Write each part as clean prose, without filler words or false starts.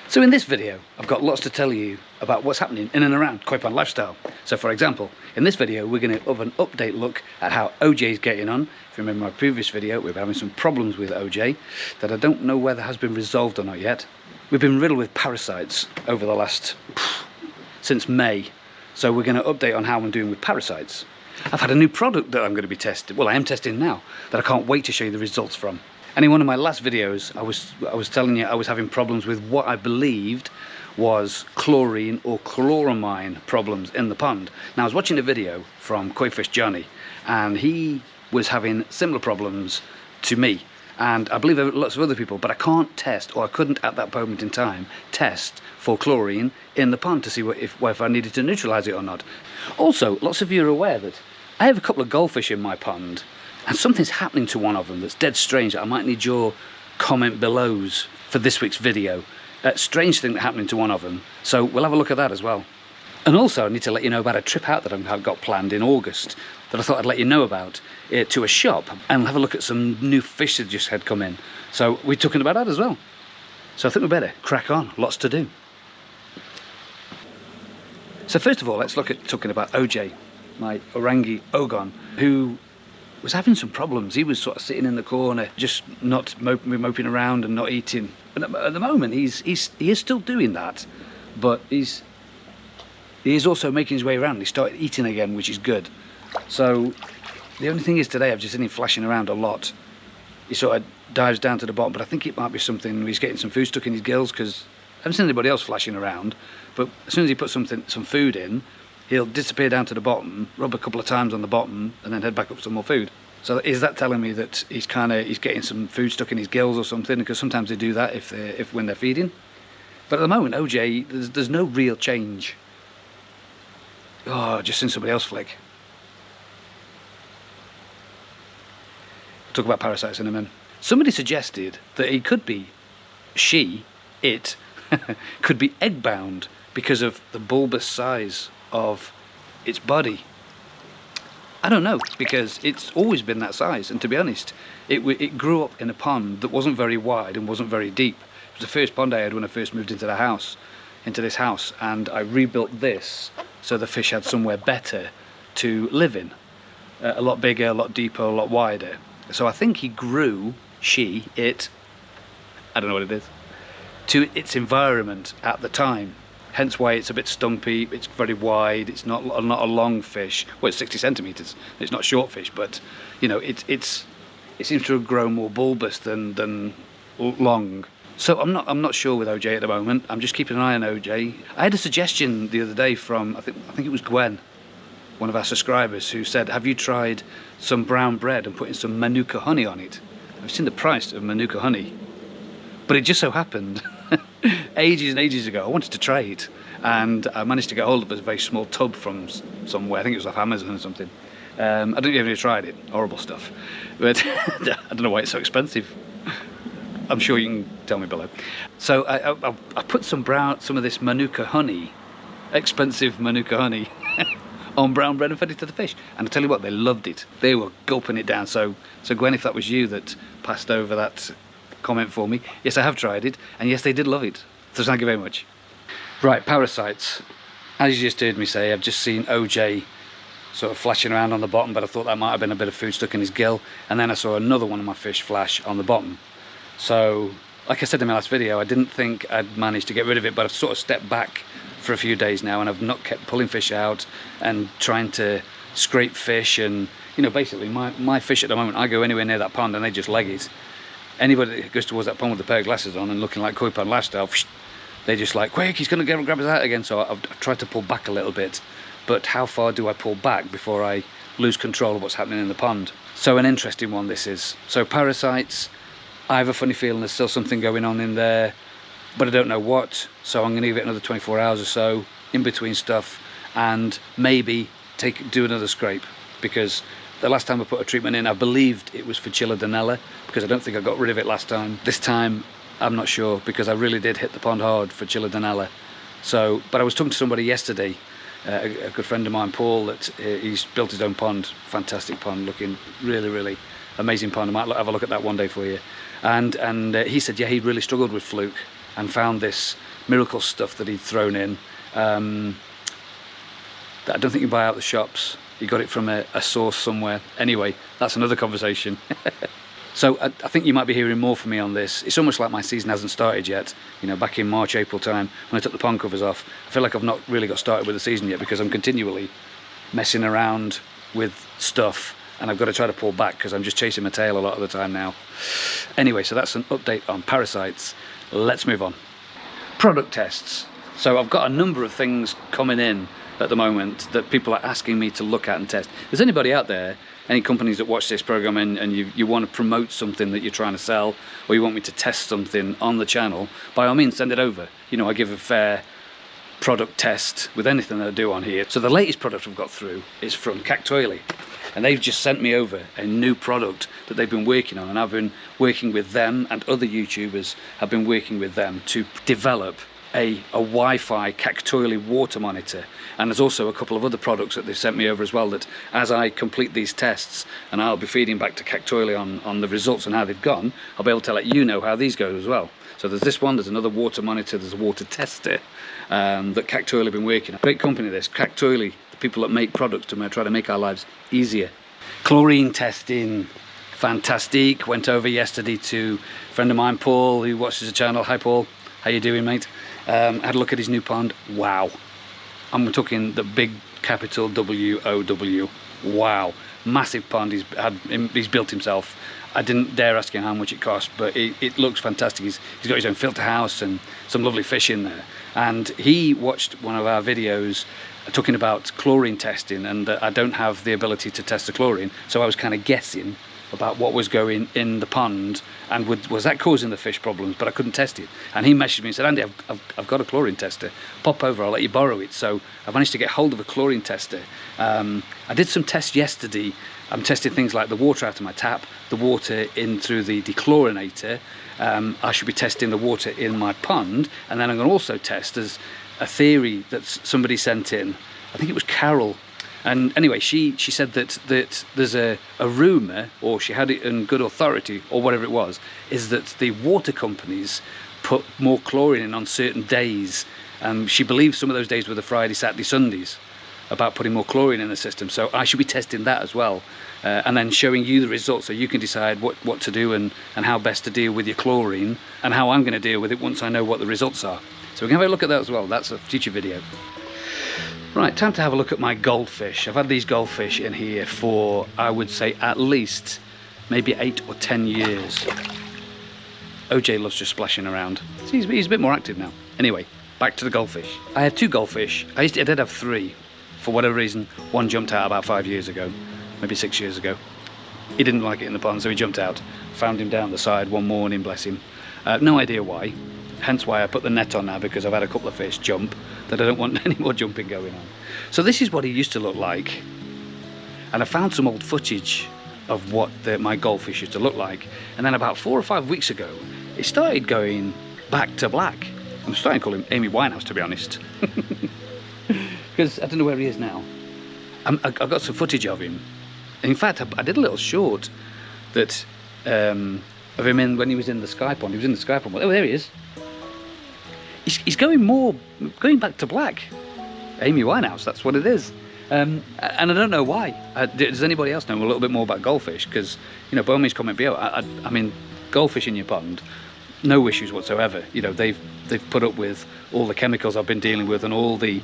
So in this video, I've got lots to tell you about what's happening in and around koi pond lifestyle. So for example, in this video, we're going to have an update look at how OJ is getting on. If you remember my previous video, we were having some problems with OJ that I don't know whether has been resolved or not yet. We've been riddled with parasites over the last, since May. So we're going to update on how I'm doing with parasites. I've had a new product that I'm going to be testing, well I am testing now, that I can't wait to show you the results from. And in one of my last videos, I was telling you I was having problems with what I believed was chlorine or chloramine problems in the pond. Now I was watching a video from Koi Fish Johnny, and he was having similar problems to me. And I believe there were lots of other people, but I can't test, or I couldn't at that moment in time, test for chlorine in the pond to see if I needed to neutralise it or not. Also, lots of you are aware that I have a couple of goldfish in my pond, and something's happening to one of them that's dead strange. I might need your comment belows for this week's video. A strange thing that's happening to one of them, so we'll have a look at that as well. And also I need to let you know about a trip out that I've got planned in August that I thought I'd let you know about, to a shop and have a look at some new fish that just had come in. So we're talking about that as well. So I think we better crack on, lots to do. So first of all, let's look at talking about OJ, my Orangi Ogon, who was having some problems. He was sort of sitting in the corner, just not moping around and not eating. But at the moment, he is still doing that, but he is also making his way around. He started eating again, which is good. So the only thing is today, I've just seen him flashing around a lot. He sort of dives down to the bottom, but I think it might be something, he's getting some food stuck in his gills, because I haven't seen anybody else flashing around. But as soon as he puts some food in, he'll disappear down to the bottom, rub a couple of times on the bottom, and then head back up for some more food. So is that telling me that he's getting some food stuck in his gills or something? Because sometimes they do that when they're feeding. But at the moment, OJ, there's no real change. Oh, just seen somebody else flick. We'll talk about parasites in a minute. Somebody suggested that it could be it could be egg bound because of the bulbous size of its body. I don't know, because it's always been that size, and to be honest, it grew up in a pond that wasn't very wide and wasn't very deep. It was the first pond I had when I first moved into this house, and I rebuilt this so the fish had somewhere better to live in. A lot bigger, a lot deeper, a lot wider. So I think he grew, I don't know what it is, to its environment at the time. Hence why it's a bit stumpy, it's very wide, it's not a long fish. Well, it's 60 centimetres, it's not short fish, but you know, it seems to have grown more bulbous than long. So I'm not sure with OJ at the moment. I'm just keeping an eye on OJ. I had a suggestion the other day from, I think it was Gwen, one of our subscribers, who said, have you tried some brown bread and putting some Manuka honey on it? I've seen the price of Manuka honey, but it just so happened ages and ages ago I wanted to try it, and I managed to get hold of a very small tub from somewhere. I think it was off Amazon or something. I don't even have tried it. Horrible stuff, but I don't know why it's so expensive. I'm sure you can tell me below. So I put some of this Manuka honey, expensive Manuka honey, on brown bread and fed it to the fish, and I tell you what, they loved it. They were gulping it down. So Gwen, if that was you that passed over that comment for me, yes, I have tried it, and yes, they did love it. So thank you very much. Right, parasites. As you just heard me say, I've just seen OJ sort of flashing around on the bottom, but I thought that might have been a bit of food stuck in his gill, and then I saw another one of my fish flash on the bottom. So like I said in my last video, I didn't think I'd managed to get rid of it, but I've sort of stepped back for a few days now, and I've not kept pulling fish out and trying to scrape fish, and you know, basically my fish at the moment, I go anywhere near that pond and they just leg it. Anybody that goes towards that pond with a pair of glasses on and looking like koi pond lifestyle, they just like, quick, he's going to grab us out again. So I've tried to pull back a little bit, but how far do I pull back before I lose control of what's happening in the pond? So an interesting one this is. So parasites, I have a funny feeling there's still something going on in there, but I don't know what. So I'm going to give it another 24 hours or so in between stuff, and maybe do another scrape, because the last time I put a treatment in, I believed it was for Chilodenella, because I don't think I got rid of it last time. This time, I'm not sure, because I really did hit the pond hard for Chilodenella. So, but I was talking to somebody yesterday, a good friend of mine, Paul, that he's built his own pond, fantastic pond, looking really, really amazing pond. I might have a look at that one day for you. And he said, yeah, he really struggled with fluke. and found this miracle stuff that he'd thrown in that I don't think you buy out the shops. He got it from a source somewhere. Anyway, that's another conversation. So I think you might be hearing more from me on this. It's almost like my season hasn't started yet. You know, back in March, April time, when I took the pond covers off, I feel like I've not really got started with the season yet, because I'm continually messing around with stuff, and I've got to try to pull back because I'm just chasing my tail a lot of the time now. Anyway, so that's an update on Parasites. Let's move on. Product tests. So I've got a number of things coming in at the moment that people are asking me to look at and test. If there's anybody out there, any companies that watch this program, and you want to promote something that you're trying to sell, or you want me to test something on the channel, by all means send it over. You know, I give a fair product test with anything that I do on here. So the latest product I've got through is from Cactoili, and they've just sent me over a new product that they've been working on, and I've been working with them, and other YouTubers have been working with them to develop a Wi-Fi Cactoili water monitor. And there's also a couple of other products that they've sent me over as well, that as I complete these tests, and I'll be feeding back to Cactoili on the results and how they've gone, I'll be able to let you know how these go as well. So there's this one, there's another water monitor, there's a water tester that Cactoili have been working on. Great company this, Cactoili, the people that make products to try to make our lives easier. Chlorine testing, fantastic. Went over yesterday to a friend of mine, Paul, who watches the channel. Hi Paul, how you doing, mate? Had a look at his new pond. Wow. I'm talking the big capital W-O-W. Wow. Massive pond he's built himself. I didn't dare ask him how much it cost, but it looks fantastic. He's got his own filter house and some lovely fish in there. And he watched one of our videos talking about chlorine testing, and I don't have the ability to test the chlorine, so I was kind of guessing about what was going in the pond and was that causing the fish problems, but I couldn't test it. And he messaged me and said, Andy, I've got a chlorine tester, pop over, I'll let you borrow it. So I managed to get hold of a chlorine tester. I did some tests yesterday. I'm testing things like the water out of my tap, the water in through the dechlorinator. I should be testing the water in my pond, and then I'm going to also test as a theory that somebody sent in. I think it was Carol. And anyway, she said that there's a rumour, or she had it in good authority, or whatever it was, is that the water companies put more chlorine in on certain days. She believes some of those days were the Friday, Saturday, Sundays, about putting more chlorine in the system. So I should be testing that as well, and then showing you the results so you can decide what to do and how best to deal with your chlorine, and how I'm going to deal with it once I know what the results are. So we can have a look at that as well. That's a future video. Right, time to have a look at my goldfish. I've had these goldfish in here for, I would say, at least maybe 8 or 10 years. OJ loves just splashing around. He's a bit more active now. Anyway, back to the goldfish. I have 2 goldfish. I did have 3. For whatever reason, one jumped out about 5 years ago, maybe 6 years ago. He didn't like it in the pond, so he jumped out. Found him down the side one morning, bless him. No idea why. Hence why I put the net on now, because I've had a couple of fish jump that I don't want any more jumping going on. So this is what he used to look like, and I found some old footage of what my goldfish used to look like, and then about 4 or 5 weeks ago it started going back to black. I'm starting to call him Amy Winehouse, to be honest, because I don't know where he is now. I've got some footage of him. In fact, I did a little short that of him when he was in the sky pond. He was in the sky pond. Oh, there he is. He's going back to black. Amy Winehouse, that's what it is. And I don't know why. Does anybody else know a little bit more about goldfish? Because, you know, by all means comment below. I mean, goldfish in your pond, no issues whatsoever. You know, they've put up with all the chemicals I've been dealing with, and all the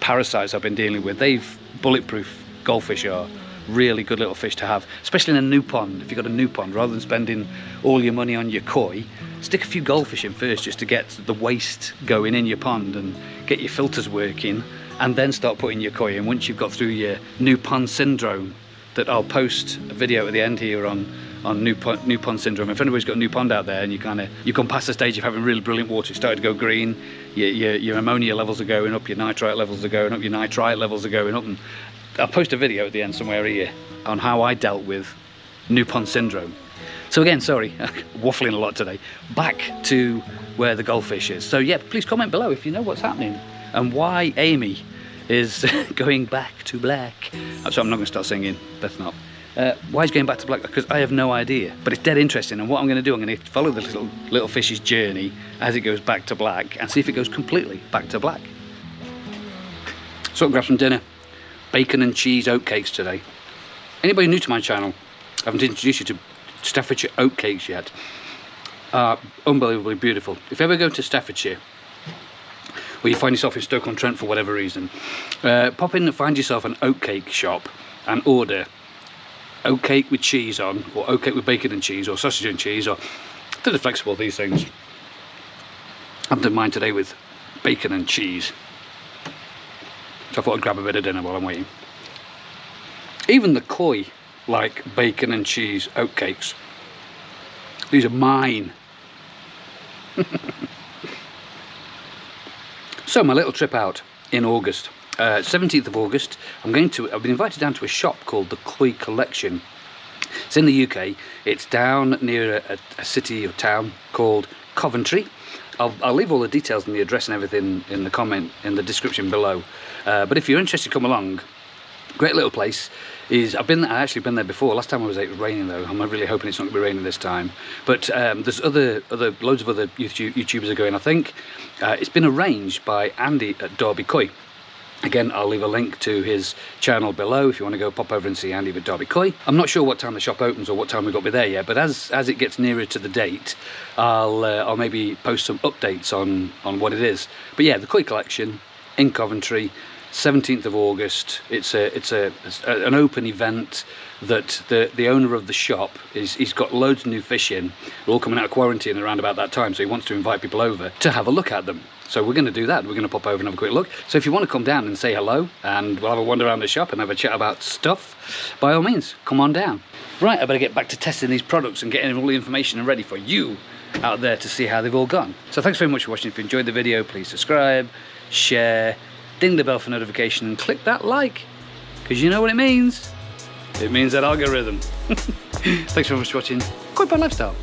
parasites I've been dealing with. They've bulletproof. Goldfish are really good little fish to have, especially in a new pond. If you've got a new pond, rather than spending all your money on your koi, stick a few goldfish in first, just to get the waste going in your pond and get your filters working, and then start putting your koi in once you've got through your new pond syndrome. That I'll post a video at the end here on new pond syndrome. If anybody's got a new pond out there and you've gone past the stage of having really brilliant water, it's started to go green, your ammonia levels are going up, your nitrite levels are going up, your nitrite levels are going up, and I'll post a video at the end somewhere here on how I dealt with new pond syndrome. So again, sorry, waffling a lot today. Back to where the goldfish is. So yeah, please comment below if you know what's happening and why Amy is going back to black. So I'm not going to start singing. Let's not. Why he's going back to black, because I have no idea. But it's dead interesting, and what I'm going to do, I'm going to follow the little fish's journey as it goes back to black and see if it goes completely back to black. So I'll grab some dinner. Bacon and cheese oatcakes today. Anybody new to my channel, I haven't introduced you to Staffordshire oatcakes yet. Unbelievably beautiful. If you ever go to Staffordshire, or you find yourself in Stoke-on-Trent for whatever reason, pop in and find yourself an oatcake shop and order oatcake with cheese on, or oatcake with bacon and cheese, or sausage and cheese, or they're flexible, these things. I've done mine today with bacon and cheese. So I thought I'd grab a bit of dinner while I'm waiting. Even the koi like bacon and cheese oatcakes. These are mine. So my little trip out in August, 17th of August, I've been invited down to a shop called the Koi Collection. It's in the UK. It's down near a city or town called Coventry. I'll leave all the details and the address and everything in the description below. But if you're interested, come along. Great little place. I've actually been there before. Last time I was there, it was raining though. I'm really hoping it's not going to be raining this time. But there's loads of other YouTubers are going, I think. It's been arranged by Andy at Derby Koi. Again, I'll leave a link to his channel below if you want to go pop over and see Andy at Derby Koi. I'm not sure what time the shop opens or what time we've got to be there yet, but as it gets nearer to the date, I'll maybe post some updates on what it is. But yeah, the Koi Collection in Coventry, 17th of August. It's an open event that the owner of the shop he's got loads of new fish in. They're all coming out of quarantine around about that time, so he wants to invite people over to have a look at them. So we're going to do that. We're going to pop over and have a quick look. So if you want to come down and say hello, and we'll have a wander around the shop and have a chat about stuff, by all means, come on down. Right, I better get back to testing these products and getting all the information and ready for you out there to see how they've all gone. So thanks very much for watching. If you enjoyed the video, please subscribe, share, ding the bell for notification, and click that like, because you know what it means. It means that algorithm. Thanks very much for watching Koi Pod Lifestyle.